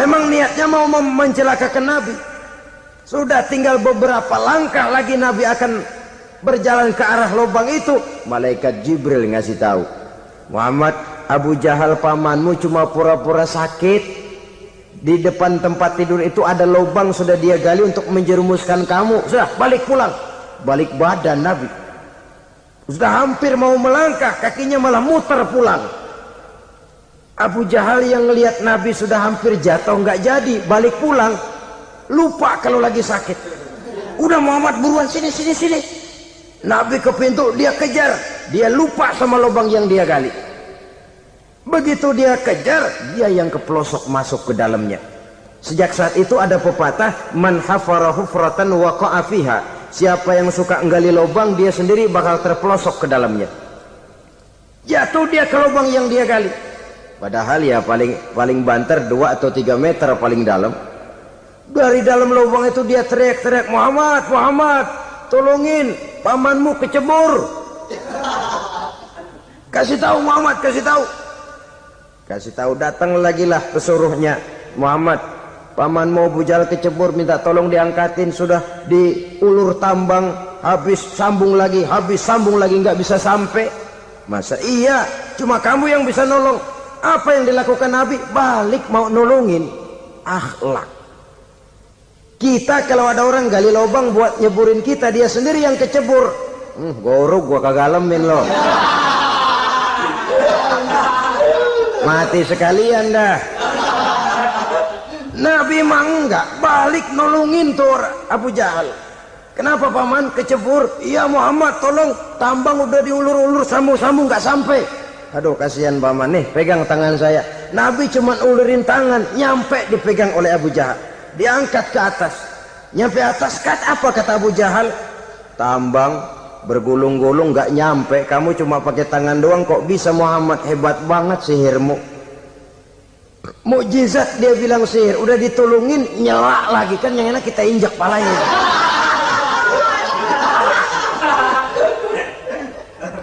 Memang niatnya mau mencelakakan Nabi. Sudah tinggal beberapa langkah lagi Nabi akan berjalan ke arah lubang itu. Malaikat Jibril ngasih tahu, Muhammad, Abu Jahal pamanmu cuma pura-pura sakit. Di depan tempat tidur itu ada lubang sudah dia gali untuk menjerumuskan kamu. Sudah, balik pulang. Balik badan Nabi. Sudah hampir mau melangkah, kakinya malah muter pulang. Abu Jahal yang ngelihat Nabi sudah hampir jatuh nggak jadi, balik pulang. Lupa kalau lagi sakit. Udah Muhammad buruan sini. Nabi ke pintu, dia kejar. Dia lupa sama lubang yang dia gali. Begitu dia kejar, dia yang ke pelosok masuk ke dalamnya. Sejak saat itu ada pepatah, man hafara hufratan waqa'a fiha. Siapa yang suka nggali lubang, dia sendiri bakal terpelosok ke dalamnya. Jatuh dia ke lubang yang dia gali. Padahal ya paling banter 2 atau 3 meter paling dalam. Dari dalam lubang itu dia teriak-teriak, Muhammad, tolongin, pamanmu kecebur. Kasih tahu Muhammad, kasih tahu. Datang lagi lah pesuruhnya, Muhammad, pamanmu Abu Jahal kecebur, minta tolong diangkatin. Sudah diulur tambang, habis sambung lagi, nggak bisa sampai. Masa iya, cuma kamu yang bisa nolong. Apa yang dilakukan Nabi? Balik mau nolongin. Akhlak. Kita kalau ada orang gali lubang buat nyeburin kita, dia sendiri yang kecebur. Gorok gua kagak lemin loh. Mati sekalian dah. Nabi mah enggak, balik nolongin tuh Abu Jahal. Kenapa paman kecebur? Iya Muhammad, tolong, tambang udah diulur-ulur, sambung nggak sampai. Aduh kasihan paman, nih pegang tangan saya. Nabi cuma ulurin tangan, nyampe dipegang oleh Abu Jahal. Diangkat ke atas. Nyampe atas, apa kata Abu Jahal? Tambang bergulung-gulung nggak nyampe, kamu cuma pakai tangan doang kok bisa Muhammad, hebat banget sihirmu. Mukjizat dia bilang sihir, udah ditolongin nyelak lagi, kan yang enak kita injak palanya.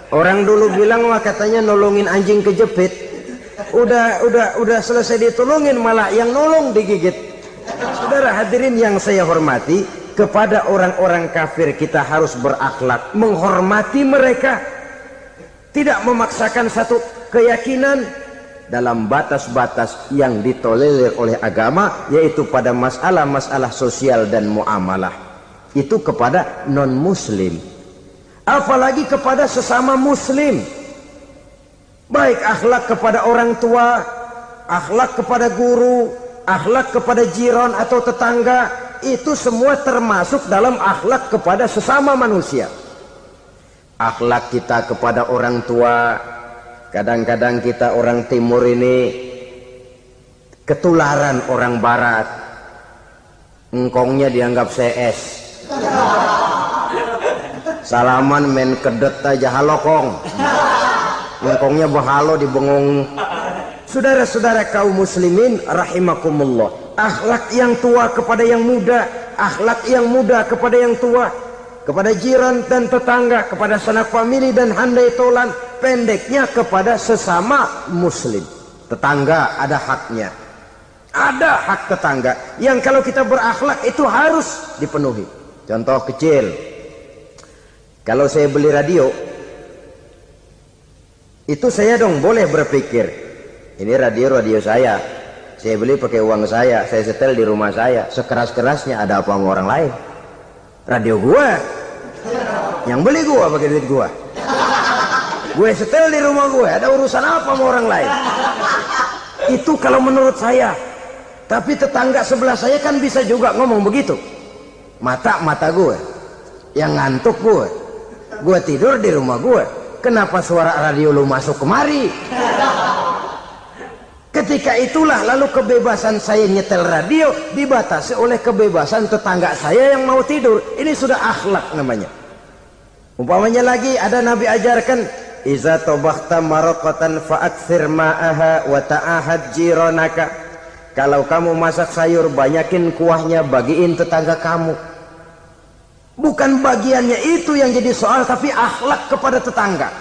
Orang dulu bilang wah katanya nolongin anjing kejepit, udah selesai ditolongin malah yang nolong digigit. Saudara hadirin yang saya hormati, kepada orang-orang kafir kita harus berakhlak, menghormati mereka, tidak memaksakan satu keyakinan dalam batas-batas yang ditolerir oleh agama, yaitu pada masalah-masalah sosial dan muamalah. Itu kepada non-muslim, apalagi kepada sesama muslim. Baik akhlak kepada orang tua, akhlak kepada guru, akhlak kepada jiran atau tetangga, itu semua termasuk dalam akhlak kepada sesama manusia. Akhlak kita kepada orang tua, kadang-kadang kita orang timur ini ketularan orang barat. Engkongnya dianggap CS, salaman main kedet aja halokong, engkongnya bahalo di bengong. Saudara-saudara kaum muslimin rahimakumullah, akhlak yang tua kepada yang muda, akhlak yang muda kepada yang tua, kepada jiran dan tetangga, kepada sanak famili dan handai tolan, pendeknya kepada sesama muslim. Tetangga ada haknya, ada hak tetangga yang kalau kita berakhlak itu harus dipenuhi. Contoh kecil, kalau saya beli radio, itu saya dong boleh berpikir, ini radio saya beli pakai uang saya setel di rumah saya, sekeras-kerasnya ada apa sama orang lain? Radio gua, yang beli gua pakai duit gua, gue setel di rumah gue, ada urusan apa sama orang lain? Itu kalau menurut saya. Tapi tetangga sebelah saya kan bisa juga ngomong begitu, mata gue, Yang ngantuk gue tidur di rumah gue. Kenapa suara radio lu masuk kemari? Ketika itulah lalu kebebasan saya nyetel radio dibatasi oleh kebebasan tetangga saya yang mau tidur. Ini sudah akhlak namanya. Umpamanya lagi ada Nabi ajarkan, iza tobakhta maraqatan fa'akthir ma'aha wa ta'ahad jiranaka. Kalau kamu masak sayur banyakin kuahnya, bagiin tetangga kamu. Bukan bagiannya itu yang jadi soal, tapi akhlak kepada tetangga.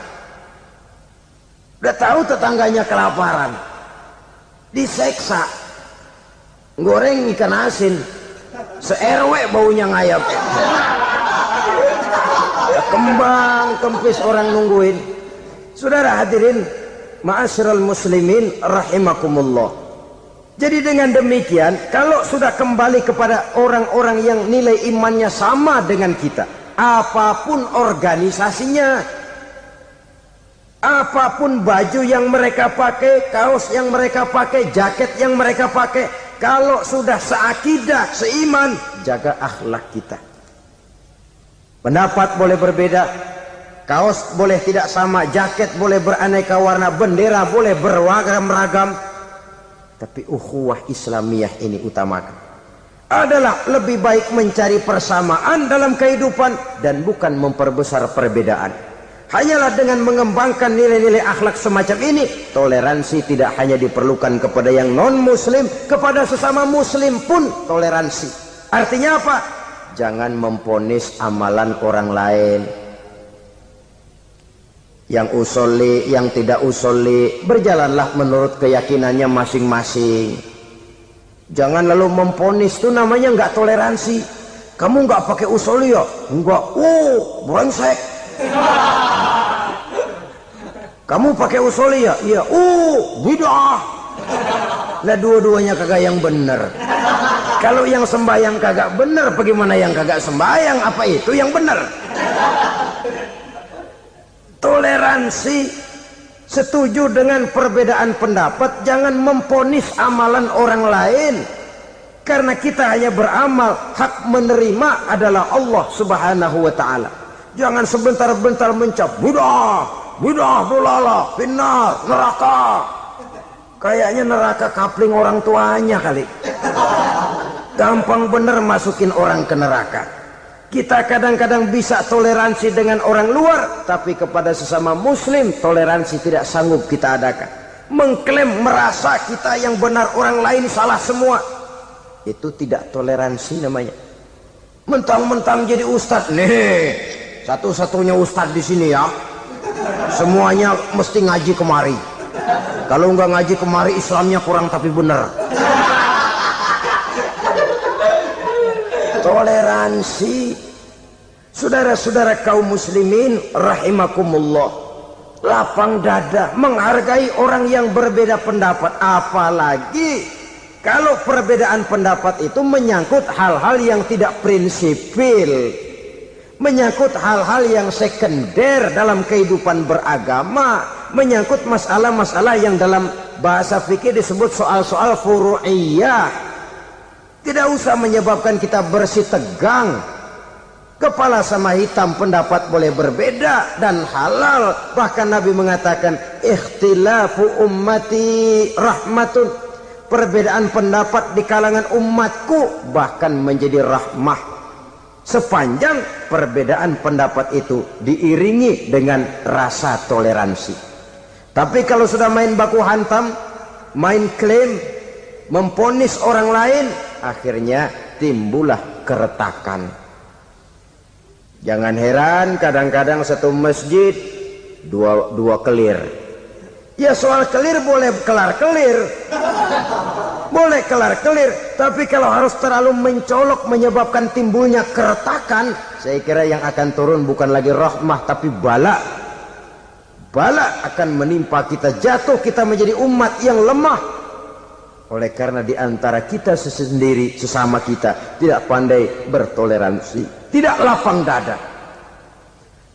Udah tahu tetangganya kelaparan, diseksa, goreng ikan asin, se-RW baunya ngayap, kembang kempis orang nungguin. Saudara hadirin ma'asyiral muslimin rahimakumullah. Jadi dengan demikian, kalau sudah kembali kepada orang-orang yang nilai imannya sama dengan kita, apapun organisasinya, apapun baju yang mereka pakai, kaos yang mereka pakai, jaket yang mereka pakai, kalau sudah seakidah, seiman, jaga akhlak kita. Pendapat boleh berbeda, kaos boleh tidak sama, jaket boleh beraneka warna, bendera boleh beragam-ragam, tapi ukhuwah Islamiyah ini utamakan. Adalah lebih baik mencari persamaan dalam kehidupan dan bukan memperbesar perbedaan. Hanyalah dengan mengembangkan nilai-nilai akhlak semacam ini, toleransi tidak hanya diperlukan kepada yang non-muslim, kepada sesama muslim pun toleransi. Artinya apa? Jangan memponis amalan orang lain. Yang usolli, yang tidak usolli, berjalanlah menurut keyakinannya masing-masing. Jangan lalu memponis, itu namanya nggak toleransi. Kamu nggak pakai usolli ya? Enggak. Brengsek. Kamu pakai usolli ya? Iya. Bid'ah. Lah dua-duanya kagak yang benar. Kalau yang sembahyang kagak benar, bagaimana yang kagak sembahyang? Apa itu yang benar? Toleransi, setuju dengan perbedaan pendapat, jangan memponis amalan orang lain. Karena kita hanya beramal, hak menerima adalah Allah Subhanahu wa ta'ala. Jangan sebentar-bentar mencap bid'ah, dolala, finnar, neraka. Kayaknya neraka kapling orang tuanya kali. Gampang bener masukin orang ke neraka. Kita kadang-kadang bisa toleransi dengan orang luar, tapi kepada sesama muslim toleransi tidak sanggup kita adakan. Mengklaim merasa kita yang benar, orang lain salah semua, itu tidak toleransi namanya. Mentang-mentang jadi ustadz nih, satu-satunya ustadz di sini ya, semuanya mesti ngaji kemari. Kalau nggak ngaji kemari Islamnya kurang tapi benar. Toleransi. Saudara-saudara kaum muslimin rahimakumullah, lapang dada menghargai orang yang berbeda pendapat, apalagi kalau perbedaan pendapat itu menyangkut hal-hal yang tidak prinsipil, menyangkut hal-hal yang sekunder dalam kehidupan beragama, menyangkut masalah-masalah yang dalam bahasa fikih disebut soal-soal furu'iyah. Tidak usah menyebabkan kita bersih tegang. Kepala sama hitam pendapat boleh berbeda dan halal. Bahkan Nabi mengatakan ikhtilafu ummati rahmatun. Perbedaan pendapat di kalangan umatku bahkan menjadi rahmah, sepanjang perbedaan pendapat itu diiringi dengan rasa toleransi. Tapi kalau sudah main baku hantam, main klaim, memponis orang lain, akhirnya timbullah keretakan. Jangan heran kadang-kadang satu masjid dua kelir. Ya soal kelir boleh kelar-kelir, boleh kelar-kelir, tapi kalau harus terlalu mencolok menyebabkan timbulnya keretakan, saya kira yang akan turun bukan lagi rahmah tapi bala. Bala akan menimpa kita, jatuh kita menjadi umat yang lemah. Oleh karena di antara kita sendiri, sesama kita tidak pandai bertoleransi, tidak lapang dada.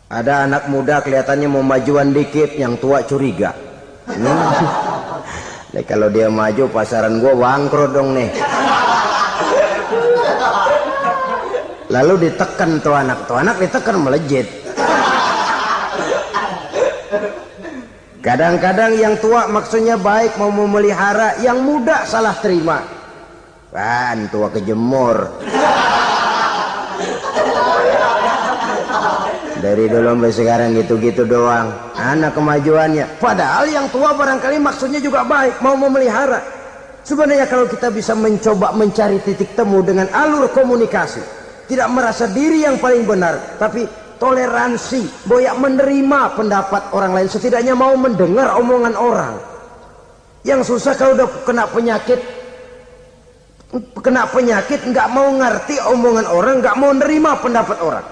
Ada anak muda kelihatannya mau majuan dikit, yang tua curiga. Nah, kalau dia maju pasaran gua bangkrut dong nih. Lalu ditekan tuh anak ditekan melejit. Kadang-kadang yang tua maksudnya baik mau memelihara, yang muda salah terima. Kan tua kejemur. Dari dulu sampai sekarang gitu-gitu doang. Anak kemajuannya. Padahal yang tua barangkali maksudnya juga baik, mau memelihara. Sebenarnya kalau kita bisa mencoba mencari titik temu dengan alur komunikasi, tidak merasa diri yang paling benar, tapi toleransi, boyak menerima pendapat orang lain, setidaknya mau mendengar omongan orang. Yang susah kalau udah kena penyakit nggak mau ngerti omongan orang, nggak mau nerima pendapat orang.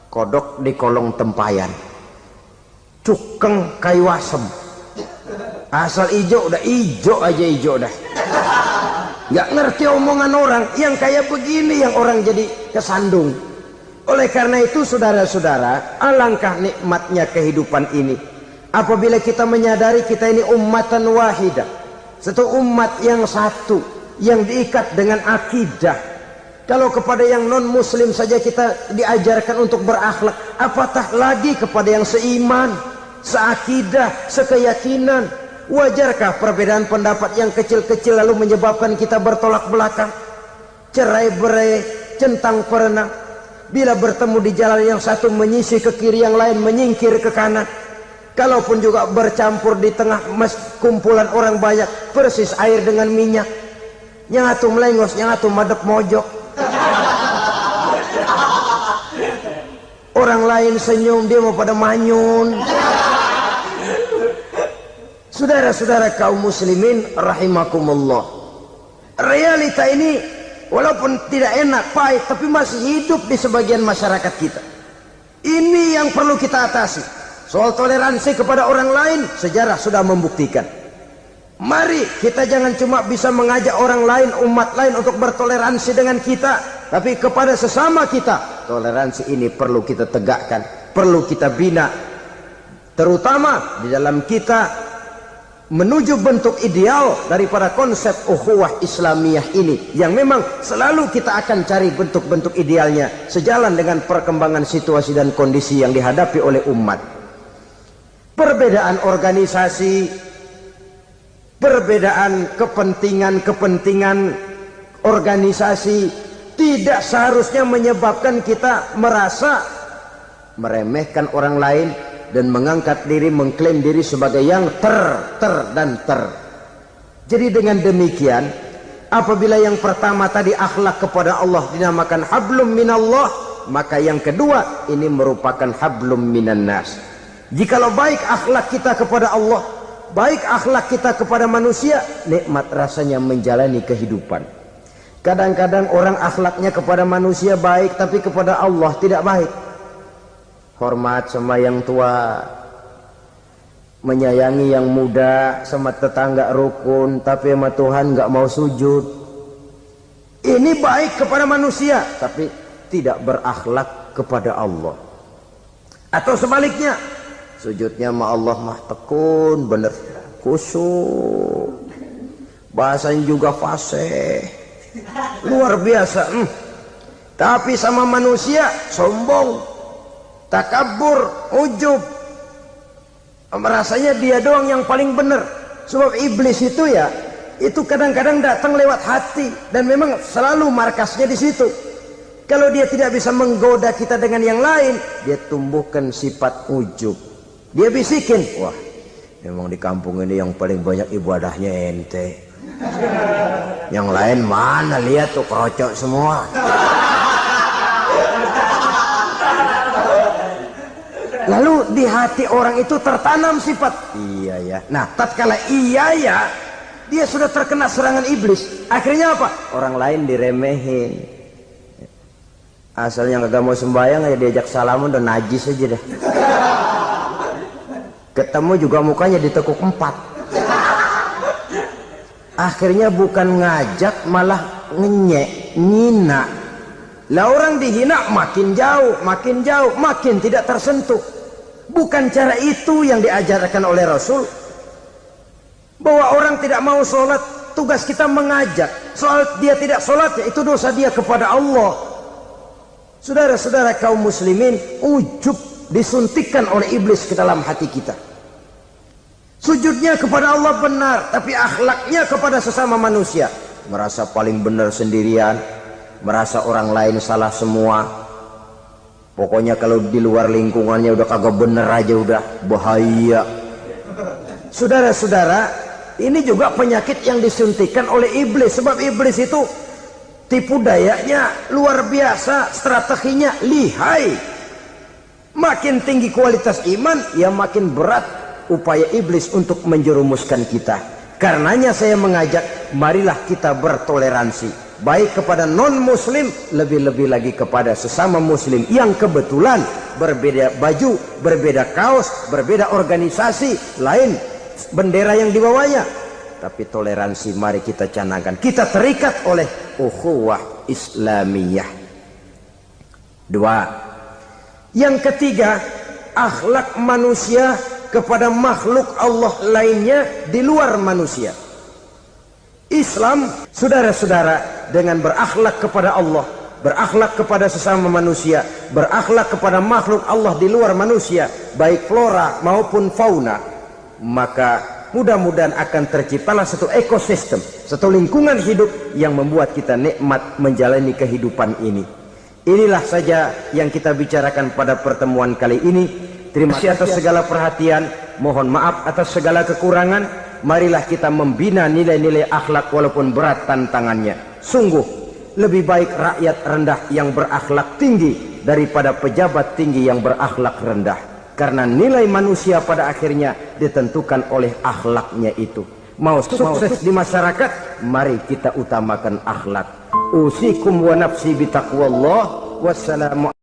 Kodok di kolong tempayan, cukeng kayu asem, asal ijo udah ijo aja ijo dah. Nggak ngerti omongan orang, yang kayak begini yang orang jadi kesandung. Oleh karena itu saudara-saudara, alangkah nikmatnya kehidupan ini apabila kita menyadari kita ini ummatan wahidah, satu umat yang satu yang diikat dengan akidah. Kalau kepada yang non muslim saja kita diajarkan untuk berakhlak, apatah lagi kepada yang seiman, seakidah, sekeyakinan. Wajarkah perbedaan pendapat yang kecil-kecil lalu menyebabkan kita bertolak belakang, cerai-berai, centang perenang? Bila bertemu di jalan yang satu menyisih ke kiri, yang lain menyingkir ke kanan. Kalaupun juga bercampur di tengah kumpulan orang banyak, persis air dengan minyak. Yang atu melengos, yang atu madep mojok. Orang lain senyum, dia mau pada manyun. Saudara-saudara kaum muslimin rahimakumullah, realita ini walaupun tidak enak, pahit, tapi masih hidup di sebagian masyarakat kita. Ini yang perlu kita atasi. Soal toleransi kepada orang lain, sejarah sudah membuktikan. Mari kita jangan cuma bisa mengajak orang lain, umat lain untuk bertoleransi dengan kita, tapi kepada sesama kita. Toleransi ini perlu kita tegakkan, perlu kita bina, terutama di dalam kita menuju bentuk ideal daripada konsep ukhuwah Islamiyah ini, yang memang selalu kita akan cari bentuk-bentuk idealnya sejalan dengan perkembangan situasi dan kondisi yang dihadapi oleh umat. Perbedaan organisasi, perbedaan kepentingan organisasi tidak seharusnya menyebabkan kita merasa meremehkan orang lain dan mengangkat diri, mengklaim diri sebagai yang ter. Jadi dengan demikian, apabila yang pertama tadi akhlak kepada Allah dinamakan hablum minallah, maka yang kedua ini merupakan hablum minan nas. Jikalau baik akhlak kita kepada Allah, baik akhlak kita kepada manusia, nikmat rasanya menjalani kehidupan. Kadang-kadang orang akhlaknya kepada manusia baik, tapi kepada Allah tidak baik. Hormat sama yang tua, menyayangi yang muda, sama tetangga rukun, tapi sama Tuhan nggak mau sujud. Ini baik kepada manusia, tapi tidak berakhlak kepada Allah. Atau sebaliknya, sujudnya sama Allah mah tekun, bener khusyuk, bahasanya juga fasih, luar biasa. Tapi sama manusia sombong, takabur, ujub, merasanya dia doang yang paling benar. Sebab iblis itu ya, itu kadang-kadang datang lewat hati, dan memang selalu markasnya di situ. Kalau dia tidak bisa menggoda kita dengan yang lain, dia tumbuhkan sifat ujub. Dia bisikin, wah memang di kampung ini yang paling banyak ibadahnya ente, yang lain mana, lihat tuh kerocok semua. Lalu di hati orang itu tertanam sifat iya ya. Nah, tatkala iya ya, dia sudah terkena serangan iblis. Akhirnya apa? Orang lain diremehin. Asalnya kagak mau sembahyang, ya diajak salaman udah najis aja deh. Ketemu juga mukanya ditekuk 4. Akhirnya bukan ngajak, malah ngenyek, ngina. Lah orang dihina makin jauh, makin tidak tersentuh. Bukan cara itu yang diajarkan oleh Rasul. Bahwa orang tidak mau sholat, tugas kita mengajak. Soal dia tidak sholat, itu dosa dia kepada Allah. Saudara-saudara kaum muslimin, ujub disuntikkan oleh iblis ke dalam hati kita. Sujudnya kepada Allah benar, tapi akhlaknya kepada sesama manusia. Merasa paling benar sendirian, merasa orang lain salah semua. Pokoknya kalau di luar lingkungannya udah kagak bener aja udah bahaya. Saudara-saudara, ini juga penyakit yang disuntikkan oleh iblis. Sebab iblis itu tipu dayanya luar biasa, strateginya lihai. Makin tinggi kualitas iman, ya makin berat upaya iblis untuk menjerumuskan kita. Karenanya saya mengajak, marilah kita bertoleransi, baik kepada non muslim, lebih-lebih lagi kepada sesama muslim yang kebetulan berbeda baju, berbeda kaos, berbeda organisasi, lain bendera yang dibawanya. Tapi toleransi mari kita canangkan. Kita terikat oleh ukhuwah Islamiyah. 2. Yang ketiga, akhlak manusia kepada makhluk Allah lainnya di luar manusia. Islam, saudara-saudara, dengan berakhlak kepada Allah, berakhlak kepada sesama manusia, berakhlak kepada makhluk Allah di luar manusia, baik flora maupun fauna, maka mudah-mudahan akan terciptalah satu ekosistem, satu lingkungan hidup yang membuat kita nikmat menjalani kehidupan ini. Inilah saja yang kita bicarakan pada pertemuan kali ini. Terima kasih atas segala perhatian, mohon maaf atas segala kekurangan. Marilah kita membina nilai-nilai akhlak walaupun berat tantangannya. Sungguh lebih baik rakyat rendah yang berakhlak tinggi daripada pejabat tinggi yang berakhlak rendah. Karena nilai manusia pada akhirnya ditentukan oleh akhlaknya itu. Mau sukses di masyarakat, mari kita utamakan akhlak. Usikum wa nafsi bitaqwallah. Wassalamu